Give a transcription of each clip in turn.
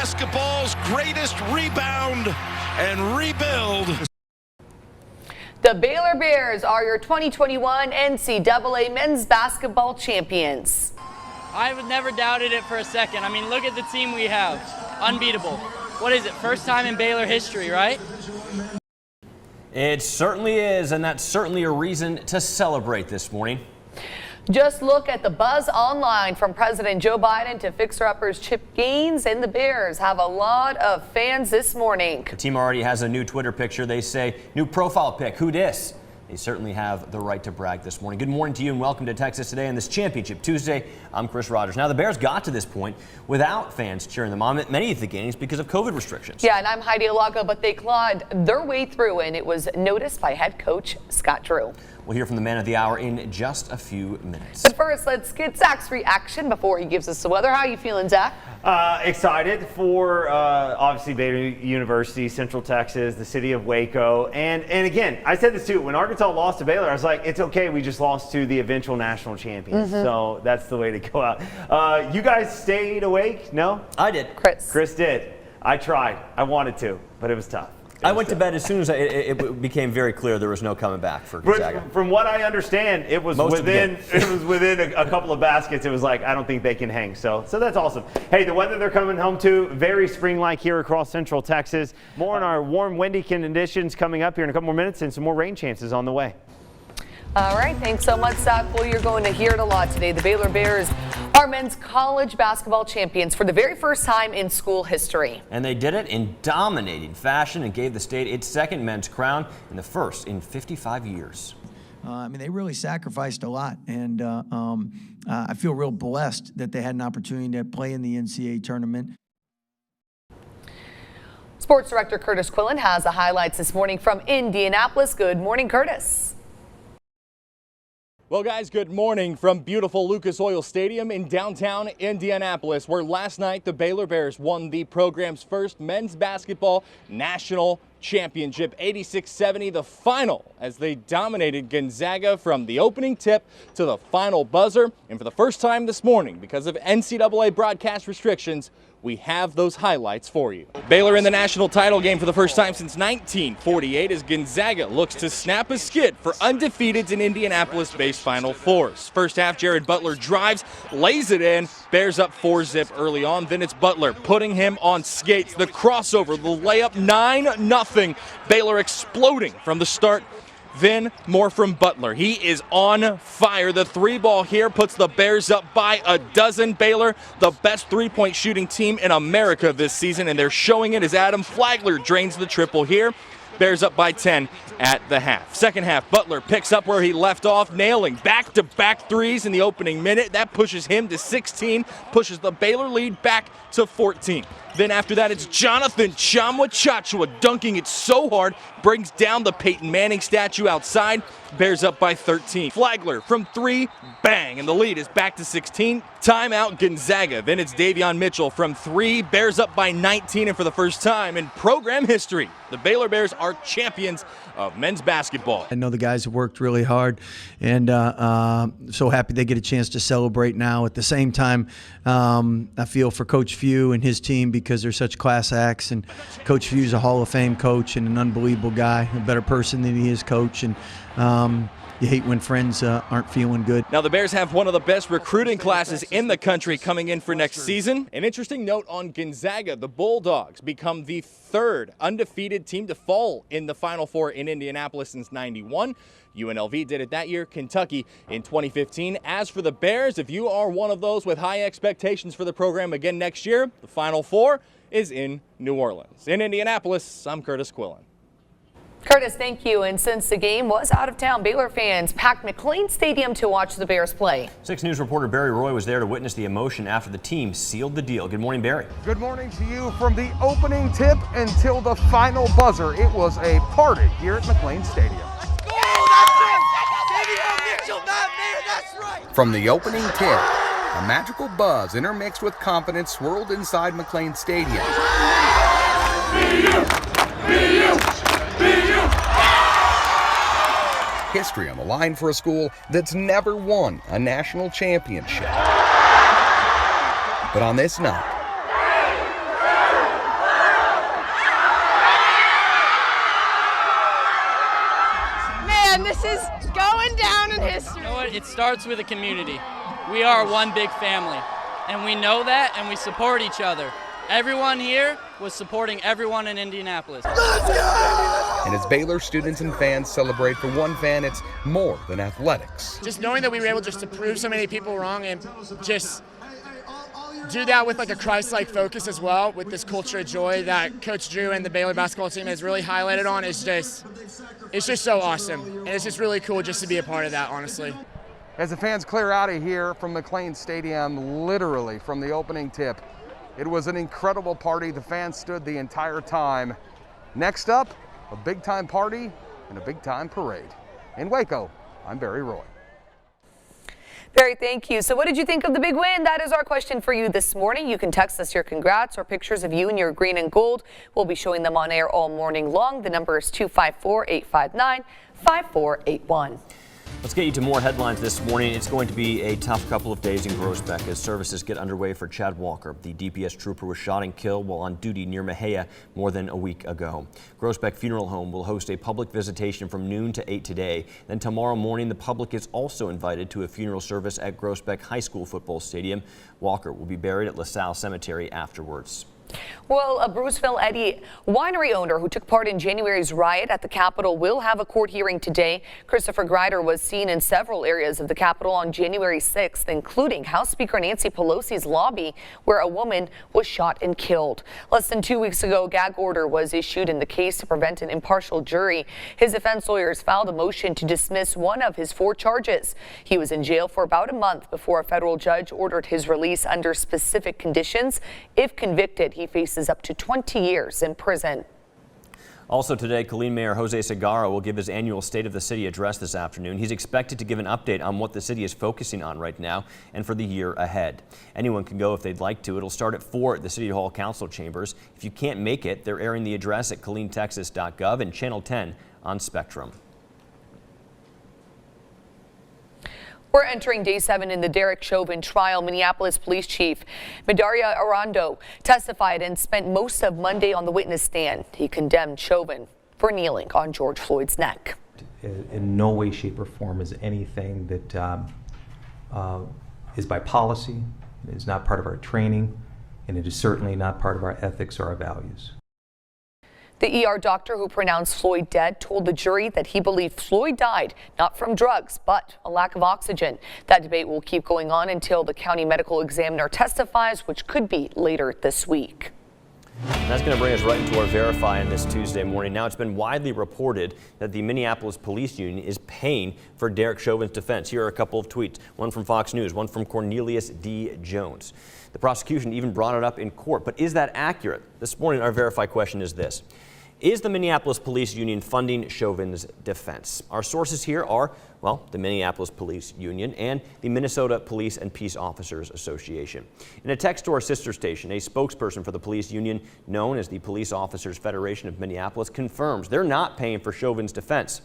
basketball's greatest rebound and rebuild. The Baylor Bears are your 2021 NCAA men's basketball champions. I would never doubted it for a second. I mean, look at the team we have. Unbeatable. What is it? First time in Baylor history, right? It certainly is, and that's certainly a reason to celebrate this morning. Just look at the buzz online from President Joe Biden to fixer-uppers Chip Gaines, and the Bears have a lot of fans this morning. The team already has a new Twitter picture. They say, new profile pic, who dis? They certainly have the right to brag this morning. Good morning to you and welcome to Texas Today on this Championship Tuesday. I'm Chris Rogers. Now, the Bears got to this point without fans cheering them on at many of the games because of COVID restrictions. Yeah, and I'm Heidi Alago, but they clawed their way through, and it was noticed by head coach Scott Drew. We'll hear from the man of the hour in just a few minutes. But first, let's get Zach's reaction before he gives us the weather. How are you feeling, Zach? Excited for obviously Baylor University, Central Texas, the city of Waco, and again, I said this too. When Arkansas lost to Baylor, I was like, it's okay. We just lost to the eventual national champions, so that's the way to go out. You guys stayed awake? No, I did. Chris did. I tried. I wanted to, but it was tough. I went to bed as soon as it became very clear there was no coming back for Gonzaga. From what I understand, it was within a couple of baskets. It was like, I don't think they can hang. So that's awesome. Hey, the weather they're coming home to, very spring-like here across Central Texas. More on our warm, windy conditions coming up here in a couple more minutes, and some more rain chances on the way. All right, thanks so much, Zach. Well, you're going to hear it a lot today. The Baylor Bears are men's college basketball champions for the very first time in school history. And they did it in dominating fashion and gave the state its second men's crown and the first in 55 years. I mean, they really sacrificed a lot, and I feel real blessed that they had an opportunity to play in the NCAA tournament. Sports Director Curtis Quillen has the highlights this morning from Indianapolis. Good morning, Curtis. Well, guys, good morning from beautiful Lucas Oil Stadium in downtown Indianapolis, where last night the Baylor Bears won the program's first men's basketball national championship, 86-70, the final, as they dominated Gonzaga from the opening tip to the final buzzer. And for the first time this morning, because of NCAA broadcast restrictions, we have those highlights for you. Baylor in the national title game for the first time since 1948 as Gonzaga looks to snap a skid for undefeateds in Indianapolis-based Final Fours. First half, Jared Butler drives, lays it in, Bears up 4-zip early on. Then it's Butler putting him on skates. The crossover, the layup, 9-0. Baylor exploding from the start. Then more from Butler. He is on fire. The three ball here puts the Bears up by a dozen. Baylor, the best three-point shooting team in America this season, and they're showing it as Adam Flagler drains the triple here. Bears up by 10 at the half. Second half, Butler picks up where he left off, nailing back-to-back threes in the opening minute. That pushes him to 16, pushes the Baylor lead back to 14. Then after that, it's Jonathan Chachua dunking it so hard, brings down the Peyton Manning statue outside. Bears up by 13. Flagler from three, bang, and the lead is back to 16. Timeout Gonzaga. Then it's Davion Mitchell from three, Bears up by 19, and for the first time in program history, the Baylor Bears are champions of men's basketball. I know the guys have worked really hard, and so happy they get a chance to celebrate now. At the same time, I feel for Coach Few and his team because they're such class acts, and Coach Few's a Hall of Fame coach and an unbelievable guy, a better person than he is coach, and you hate when friends aren't feeling good. Now the Bears have one of the best recruiting classes in the country coming in for next season. An interesting note on Gonzaga, the Bulldogs become the third undefeated team to fall in the Final Four in Indianapolis since '91. UNLV did it that year, Kentucky in 2015. As for the Bears, if you are one of those with high expectations for the program again next year, the Final Four is in New Orleans. In Indianapolis, I'm Curtis Quillen. Curtis, thank you. And since the game was out of town, Baylor fans packed McLean Stadium to watch the Bears play. 6 News reporter Barry Roy was there to witness the emotion after the team sealed the deal. Good morning, Barry. Good morning to you. From the opening tip until the final buzzer, it was a party here at McLean Stadium. From the opening tip, a magical buzz intermixed with confidence swirled inside McLean Stadium. History on the line for a school that's never won a national championship. But on this night, is going down in history. You know what? It starts with a community. We are one big family, and we know that, and we support each other. Everyone here was supporting everyone in Indianapolis. And as Baylor students and fans celebrate, for one fan, it's more than athletics. Just knowing that we were able just to prove so many people wrong and just do that with like a Christ-like focus as well, with this culture of joy that Coach Drew and the Baylor basketball team has really highlighted on, it's just so awesome. And it's just really cool just to be a part of that, honestly. As the fans clear out of here from McLean Stadium, literally from the opening tip, it was an incredible party. The fans stood the entire time. Next up, a big-time party and a big-time parade. In Waco, I'm Barry Roy. Barry, thank you. So what did you think of the big win? That is our question for you this morning. You can text us your congrats or pictures of you in your green and gold. We'll be showing them on air all morning long. The number is 254-859-5481. Let's get you to more headlines this morning. It's going to be a tough couple of days in Groesbeck as services get underway for Chad Walker. The DPS trooper was shot and killed while on duty near Mejia more than a week ago. Groesbeck Funeral Home will host a public visitation from noon to 8 today. Then tomorrow morning, the public is also invited to a funeral service at Groesbeck High School football stadium. Walker will be buried at LaSalle Cemetery afterwards. Well, a Bruceville Eddy winery owner who took part in January's riot at the Capitol will have a court hearing today. Christopher Greider was seen in several areas of the Capitol on January 6th, including House Speaker Nancy Pelosi's lobby, where a woman was shot and killed. Less than 2 weeks ago, a gag order was issued in the case to prevent an impartial jury. His defense lawyers filed a motion to dismiss one of his 4 charges. He was in jail for about a month before a federal judge ordered his release under specific conditions. If convicted, he faces up to 20 years in prison. Also today, Killeen Mayor Jose Segarra will give his annual State of the City address this afternoon. He's expected to give an update on what the city is focusing on right now and for the year ahead. Anyone can go if they'd like to. It'll start at 4 at the City Hall Council Chambers. If you can't make it, they're airing the address at KCEN-TV and Channel 10 on Spectrum. We're entering day 7 in the Derek Chauvin trial. Minneapolis Police Chief Medaria Arando testified and spent most of Monday on the witness stand. He condemned Chauvin for kneeling on George Floyd's neck. In no way, shape, or form is anything that is by policy. It is not part of our training, and it is certainly not part of our ethics or our values. The ER doctor who pronounced Floyd dead told the jury that he believed Floyd died not from drugs, but a lack of oxygen. That debate will keep going on until the county medical examiner testifies, which could be later this week. And that's going to bring us right into our Verify on this Tuesday morning. Now, it's been widely reported that the Minneapolis Police Union is paying for Derek Chauvin's defense. Here are a couple of tweets, one from Fox News, one from Cornelius D. Jones. The prosecution even brought it up in court, but is that accurate? This morning, our Verify question is this. Is the Minneapolis Police Union funding Chauvin's defense? Our sources here are, well, the Minneapolis Police Union and the Minnesota Police and Peace Officers Association. In a text to our sister station, a spokesperson for the police union, known as the Police Officers Federation of Minneapolis, confirms they're not paying for Chauvin's defense.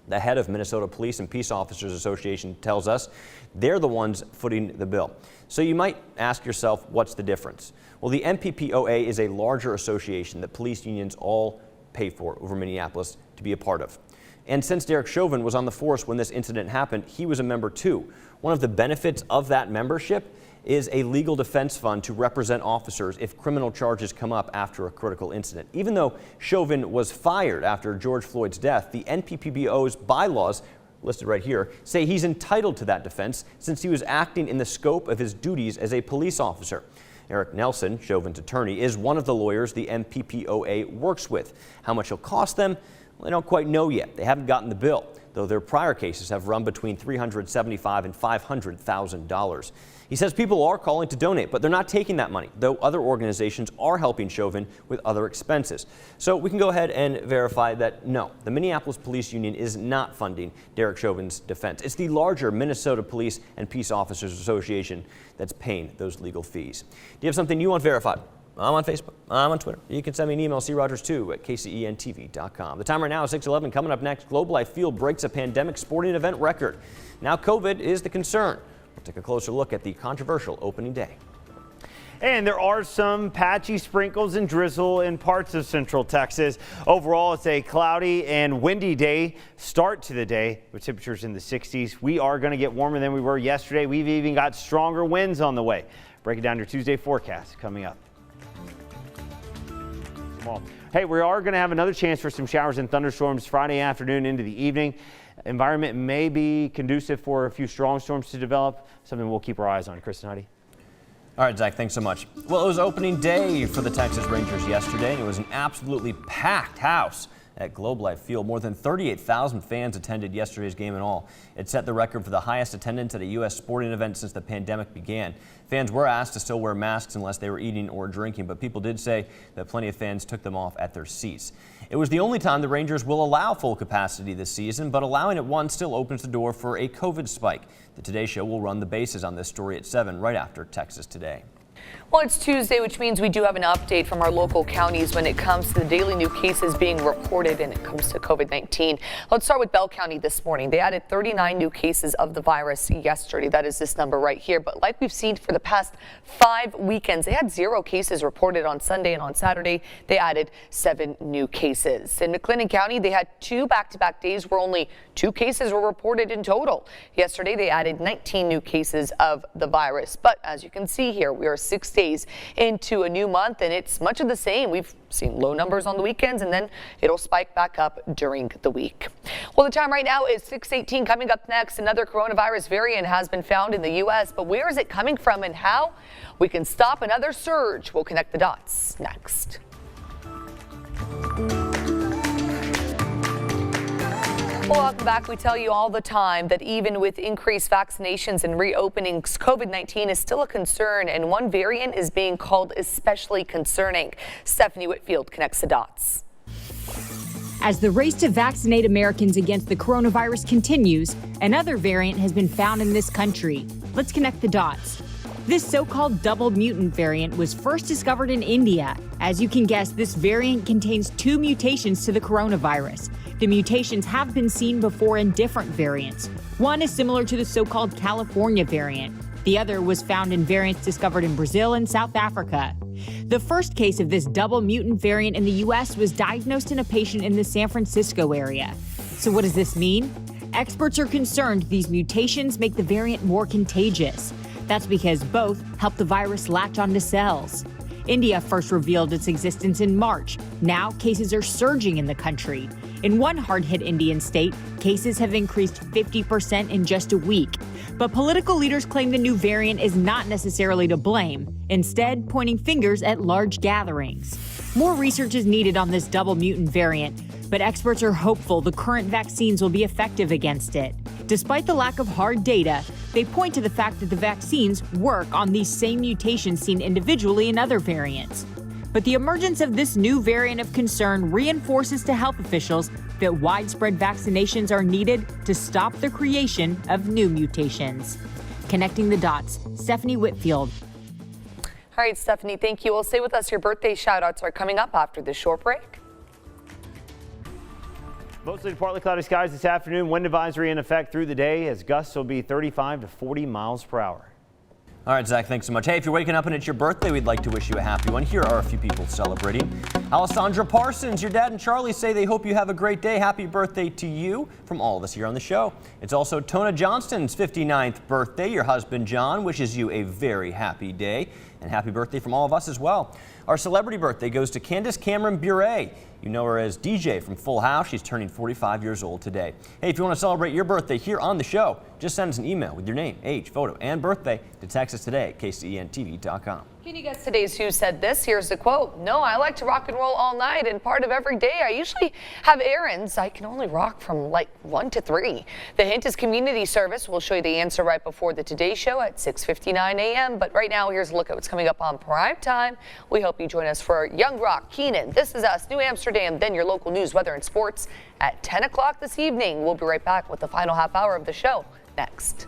The head of Minnesota Police and Peace Officers Association tells us they're the ones footing the bill. So you might ask yourself, what's the difference? Well, the MPPOA is a larger association that police unions all pay for over Minneapolis to be a part of. And since Derek Chauvin was on the force when this incident happened, he was a member too. One of the benefits of that membership is a legal defense fund to represent officers if criminal charges come up after a critical incident. Even though Chauvin was fired after George Floyd's death, the NPPO's bylaws, listed right here, say he's entitled to that defense since he was acting in the scope of his duties as a police officer. Eric Nelson, Chauvin's attorney, is one of the lawyers the MPPOA works with. How much it'll cost them, well, they don't quite know yet. They haven't gotten the bill, though their prior cases have run between $375,000 and $500,000. He says people are calling to donate, but they're not taking that money, though other organizations are helping Chauvin with other expenses. So we can go ahead and verify that no, the Minneapolis Police Union is not funding Derek Chauvin's defense. It's the larger Minnesota Police and Peace Officers Association that's paying those legal fees. Do you have something you want verified? I'm on Facebook. I'm on Twitter. You can send me an email, crogers2@KCEN-TV.com. The time right now is 6:11. Coming up next, Globe Life Field breaks a pandemic sporting event record. Now COVID is the concern. We'll take a closer look at the controversial opening day. And there are some patchy sprinkles and drizzle in parts of central Texas. Overall, it's a cloudy and windy day start to the day with temperatures in the 60s. We are going to get warmer than we were yesterday. We've even got stronger winds on the way. Breaking down your Tuesday forecast coming up. Well, hey, we are going to have another chance for some showers and thunderstorms Friday afternoon into the evening. Environment may be conducive for a few strong storms to develop, something we'll keep our eyes on. Chris and Heidi. All right, Zach, thanks so much. Well, it was opening day for the Texas Rangers yesterday, and it was an absolutely packed house at Globe Life Field. More than 38,000 fans attended yesterday's game in all. It set the record for the highest attendance at a U.S. sporting event since the pandemic began. Fans were asked to still wear masks unless they were eating or drinking, but people did say that plenty of fans took them off at their seats. It was the only time the Rangers will allow full capacity this season, but allowing it once still opens the door for a COVID spike. The Today Show will run the bases on this story at 7 right after Texas Today. Well, it's Tuesday, which means we do have an update from our local counties when it comes to the daily new cases being reported and it comes to COVID-19. Let's start with Bell County this morning. They added 39 new cases of the virus yesterday. That is this number right here. But like we've seen for the past 5 weekends, they had 0 cases reported on Sunday, and on Saturday they added 7 new cases. In McLennan County, they had 2 back-to-back days where only 2 cases were reported in total. Yesterday, they added 19 new cases of the virus. But as you can see here, we are 6 days into a new month, and it's much of the same. We've seen low numbers on the weekends, and then it'll spike back up during the week. Well, the time right now is 6:18. Coming up next, another coronavirus variant has been found in the U.S., but where is it coming from and how we can stop another surge? We'll connect the dots next. Well, welcome back. We tell you all the time that even with increased vaccinations and reopenings, COVID-19 is still a concern, and one variant is being called especially concerning. Stephanie Whitfield connects the dots. As the race to vaccinate Americans against the coronavirus continues, another variant has been found in this country. Let's connect the dots. This so-called double mutant variant was first discovered in India. As you can guess, this variant contains 2 mutations to the coronavirus. The mutations have been seen before in different variants. One is similar to the so-called California variant. The other was found in variants discovered in Brazil and South Africa. The first case of this double mutant variant in the U.S. was diagnosed in a patient in the San Francisco area. So what does this mean? Experts are concerned these mutations make the variant more contagious. That's because both help the virus latch onto cells. India first revealed its existence in March. Now cases are surging in the country. In one hard-hit Indian state, cases have increased 50% in just a week. But political leaders claim the new variant is not necessarily to blame, instead pointing fingers at large gatherings. More research is needed on this double mutant variant, but experts are hopeful the current vaccines will be effective against it. Despite the lack of hard data, they point to the fact that the vaccines work on these same mutations seen individually in other variants. But the emergence of this new variant of concern reinforces to health officials that widespread vaccinations are needed to stop the creation of new mutations. Connecting the dots, Stephanie Whitfield. All right, Stephanie, thank you. Well, stay with us. Your birthday shout-outs are coming up after this short break. Mostly to partly cloudy skies this afternoon. Wind advisory in effect through the day as gusts will be 35 to 40 miles per hour. All right, Zach, thanks so much. Hey, if you're waking up and it's your birthday, we'd like to wish you a happy one. Here are a few people celebrating. Alessandra Parsons, your dad and Charlie say they hope you have a great day. Happy birthday to you from all of us here on the show. It's also Tona Johnston's 59th birthday. Your husband, John, wishes you a very happy day. And happy birthday from all of us as well. Our celebrity birthday goes to Candace Cameron Bure. You know her as DJ from Full House. She's turning 45 years old today. Hey, if you want to celebrate your birthday here on the show, just send us an email with your name, age, photo, and birthday to Texas Today at KCEN-TV.com. Can you guess today's Who Said This? Here's the quote. No, I like to rock and roll all night, and part of every day I usually have errands. I can only rock from like 1 to 3. The hint is community service. We'll show you the answer right before the Today Show at 6:59 a.m. But right now, here's a look at what's coming up on prime time. We hope you join us for Young Rock, Keenan, This Is Us, New Amsterdam, then your local news, weather, and sports at 10 o'clock this evening. We'll be right back with the final half hour of the show next.